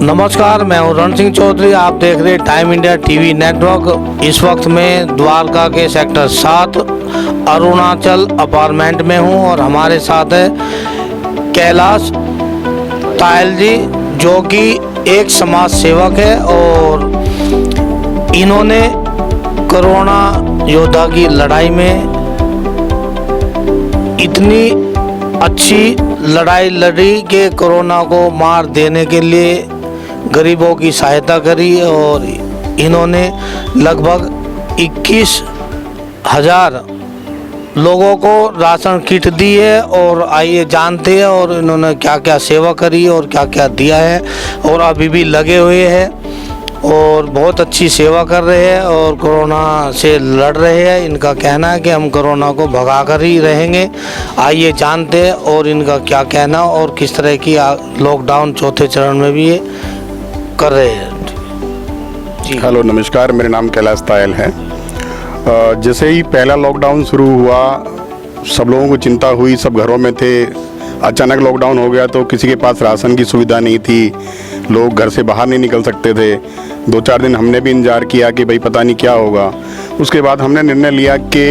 नमस्कार, मैं हूं रण सिंह चौधरी। आप देख रहे हैं टाइम इंडिया टीवी नेटवर्क। इस वक्त मैं द्वारका के सेक्टर 7 अरुणाचल अपार्टमेंट में हूं और हमारे साथ है कैलाश तायल जी, जो कि एक समाज सेवक है और इन्होंने कोरोना योद्धा की लड़ाई में इतनी अच्छी लड़ाई लड़ी कि कोरोना को मार देने के लिए गरीबों की सहायता करी और इन्होंने लगभग 21,000 लोगों को राशन किट दी है। और आइए जानते हैं और इन्होंने क्या क्या सेवा करी और क्या क्या दिया है, और अभी भी लगे हुए हैं और बहुत अच्छी सेवा कर रहे हैं और कोरोना से लड़ रहे हैं। इनका कहना है कि हम कोरोना को भगा कर ही रहेंगे। आइए जानते हैं और इनका क्या कहना और किस तरह की लॉकडाउन चौथे चरण में भी ये कर रहे हैं जी। हेलो, नमस्कार, मेरा नाम कैलाश तायल है। जैसे ही पहला लॉकडाउन शुरू हुआ, सब लोगों को चिंता हुई, सब घरों में थे। अचानक लॉकडाउन हो गया तो किसी के पास राशन की सुविधा नहीं थी, लोग घर से बाहर नहीं निकल सकते थे। 2-4 दिन हमने भी इंतजार किया कि भाई पता नहीं क्या होगा। उसके बाद हमने निर्णय लिया कि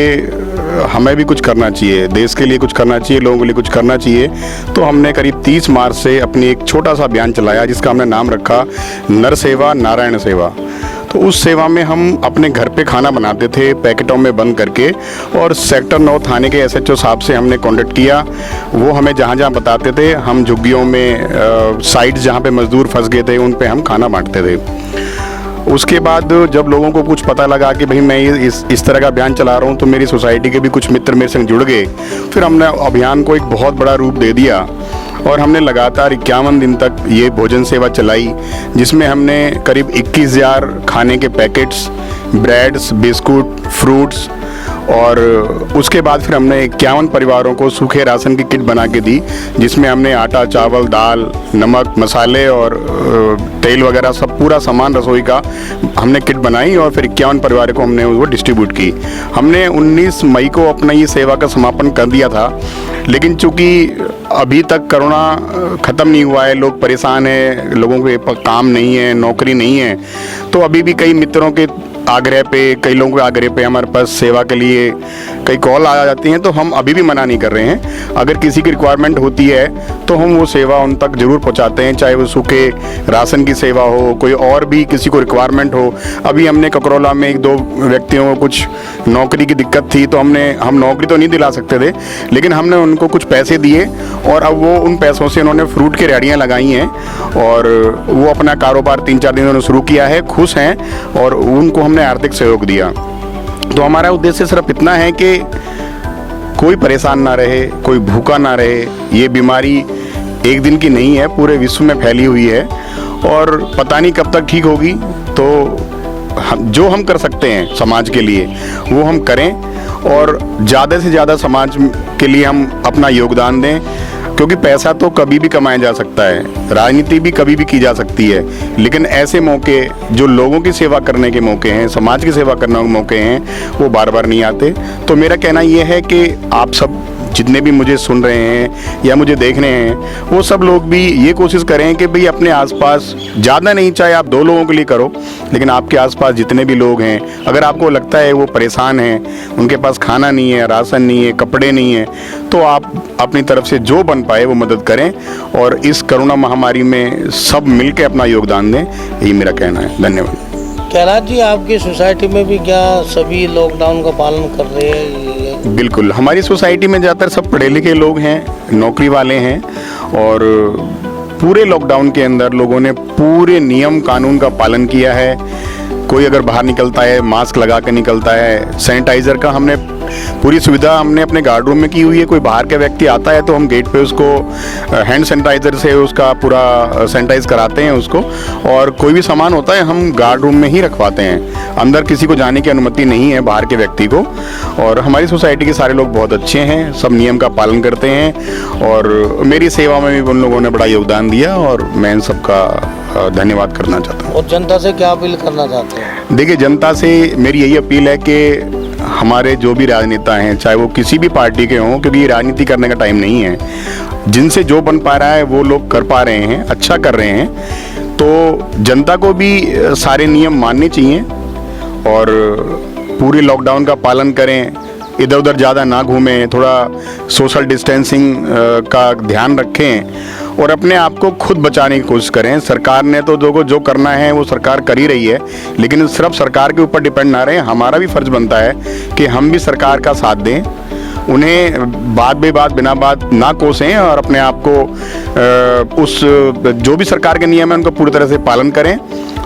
हमें भी कुछ करना चाहिए, देश के लिए कुछ करना चाहिए, लोगों के लिए कुछ करना चाहिए। तो हमने करीब 30 मार्च से अपनी एक छोटा सा अभियान चलाया जिसका हमने नाम रखा नर सेवा नारायण सेवा। तो उस सेवा में हम अपने घर पे खाना बनाते थे पैकेटों में बंद करके, और सेक्टर 9 थाने के SHO साहब से हमने कांटेक्ट किया। वो हमें जहाँ जहाँ बताते थे, हम झुग्गियों में साइट्स जहाँ पे मजदूर फंस गए थे उन पे हम खाना बांटते थे। उसके बाद जब लोगों को कुछ पता लगा कि भाई मैं इस तरह का अभियान चला रहा हूँ, तो मेरी सोसाइटी के भी कुछ मित्र मेरे संग जुड़ गए। फिर हमने अभियान को एक बहुत बड़ा रूप दे दिया और हमने लगातार 51 दिन तक ये भोजन सेवा चलाई, जिसमें हमने करीब 21,000 खाने के पैकेट्स, ब्रेड्स, बिस्कुट, फ्रूट्स, और उसके बाद फिर हमने 51 परिवारों को सूखे राशन की किट बना के दी, जिसमें हमने आटा, चावल, दाल, नमक, मसाले और तेल वगैरह सब पूरा सामान रसोई का हमने किट बनाई और फिर 51 परिवारों को हमने वो डिस्ट्रीब्यूट की। हमने 19 मई को अपना ये सेवा का समापन कर दिया था, लेकिन चूँकि अभी तक कोरोना ख़त्म नहीं हुआ है, लोग परेशान हैं, लोगों के काम नहीं है, नौकरी नहीं है, तो अभी भी कई मित्रों के आग्रह पे, कई लोगों के आग्रह पे हमारे पास सेवा के लिए कई कॉल आ जाती हैं, तो हम अभी भी मना नहीं कर रहे हैं। अगर किसी की रिक्वायरमेंट होती है तो हम वो सेवा उन तक ज़रूर पहुंचाते हैं, चाहे वो सूखे राशन की सेवा हो, कोई और भी किसी को रिक्वायरमेंट हो। अभी हमने ककरौला में 1-2 व्यक्तियों को कुछ नौकरी की दिक्कत थी, तो हम नौकरी तो नहीं दिला सकते थे, लेकिन हमने उनको कुछ पैसे दिए और अब वो उन पैसों से उन्होंने फ्रूट की रेहड़ियाँ लगाई हैं और वो अपना कारोबार 3-4 दिन उन्होंने शुरू किया है, खुश हैं और उनको हमने आर्थिक सहयोग दिया। तो हमारा उद्देश्य सिर्फ इतना है कि कोई परेशान ना रहे, कोई भूखा ना रहे। ये बीमारी एक दिन की नहीं है, पूरे विश्व में फैली हुई है और पता नहीं कब तक ठीक होगी। तो जो हम कर सकते हैं समाज के लिए वो हम करें और ज़्यादा से ज़्यादा समाज के लिए हम अपना योगदान दें, क्योंकि पैसा तो कभी भी कमाया जा सकता है, राजनीति भी कभी भी की जा सकती है, लेकिन ऐसे मौके जो लोगों की सेवा करने के मौके हैं, समाज की सेवा करने के मौके हैं, वो बार बार नहीं आते। तो मेरा कहना ये है कि आप सब जितने भी मुझे सुन रहे हैं या मुझे देख रहे हैं, वो सब लोग भी ये कोशिश करें कि भाई अपने आसपास, ज़्यादा नहीं, चाहे आप 2 लोगों के लिए करो, लेकिन आपके आसपास जितने भी लोग हैं, अगर आपको लगता है वो परेशान हैं, उनके पास खाना नहीं है, राशन नहीं है, कपड़े नहीं है, तो आप अपनी तरफ से जो बन पाए वो मदद करें और इस कोरोना महामारी में सब मिलकर अपना योगदान दें। यही मेरा कहना है। धन्यवाद। कैलाश जी, आपकी सोसाइटी में भी क्या सभी लॉकडाउन का पालन कर रहे हैं? बिल्कुल, हमारी सोसाइटी में ज़्यादातर सब पढ़े लिखे लोग हैं, नौकरी वाले हैं और पूरे लॉकडाउन के अंदर लोगों ने पूरे नियम कानून का पालन किया है। कोई अगर बाहर निकलता है मास्क लगा कर निकलता है, सैनिटाइज़र का हमने पूरी सुविधा हमने अपने गार्ड रूम में की हुई है। कोई बाहर का व्यक्ति आता है तो हम गेट पे उसको हैंड सैनिटाइज़र से उसका पूरा सैनिटाइज कराते हैं उसको, और कोई भी सामान होता है हम गार्ड रूम में ही रखवाते हैं, अंदर किसी को जाने की अनुमति नहीं है बाहर के व्यक्ति को। और हमारी सोसाइटी के सारे लोग बहुत अच्छे हैं, सब नियम का पालन करते हैं और मेरी सेवा में भी उन लोगों ने बड़ा योगदान दिया और मैं इन सबका धन्यवाद करना चाहता हूँ। और जनता से क्या अपील करना चाहते हैं? देखिए, जनता से मेरी यही अपील है कि हमारे जो भी राजनेता हैं, चाहे वो किसी भी पार्टी के हों, क्योंकि ये राजनीति करने का टाइम नहीं है, जिनसे जो बन पा रहा है वो लोग कर पा रहे हैं, अच्छा कर रहे हैं, तो जनता को भी सारे नियम मानने चाहिए और पूरी लॉकडाउन का पालन करें, इधर उधर ज़्यादा ना घूमें, थोड़ा सोशल डिस्टेंसिंग का ध्यान रखें और अपने आप को खुद बचाने की कोशिश करें। सरकार ने तो जो करना है वो सरकार कर ही रही है, लेकिन सिर्फ सरकार के ऊपर डिपेंड ना रहें। हमारा भी फर्ज बनता है कि हम भी सरकार का साथ दें, उन्हें बात बेबात बिना बात ना कोसें और अपने आप को उस जो भी सरकार के नियम है उनको पूरी तरह से पालन करें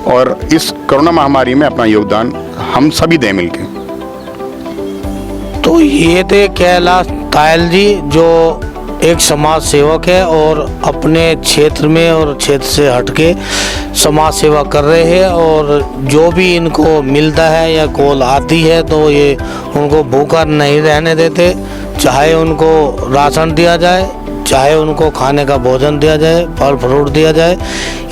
और इस कोरोना महामारी में अपना योगदान हम सभी दें मिलकर। तो ये थे कैलाश तायल जी, जो एक समाज सेवक है और अपने क्षेत्र में और क्षेत्र से हटके समाज सेवा कर रहे हैं और जो भी इनको मिलता है या कॉल आती है तो ये उनको भूखा नहीं रहने देते, चाहे उनको राशन दिया जाए, चाहे उनको खाने का भोजन दिया जाए, फल फ्रूट दिया जाए।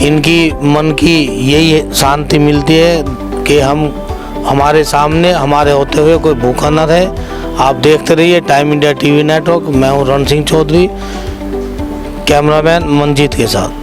इनकी मन की यही शांति मिलती है कि हमारे सामने हमारे होते हुए कोई भूखा न रहे। आप देखते रहिए टाइम इंडिया टीवी नेटवर्क। मैं हूँ रण सिंह चौधरी, कैमरामैन मंजीत के साथ।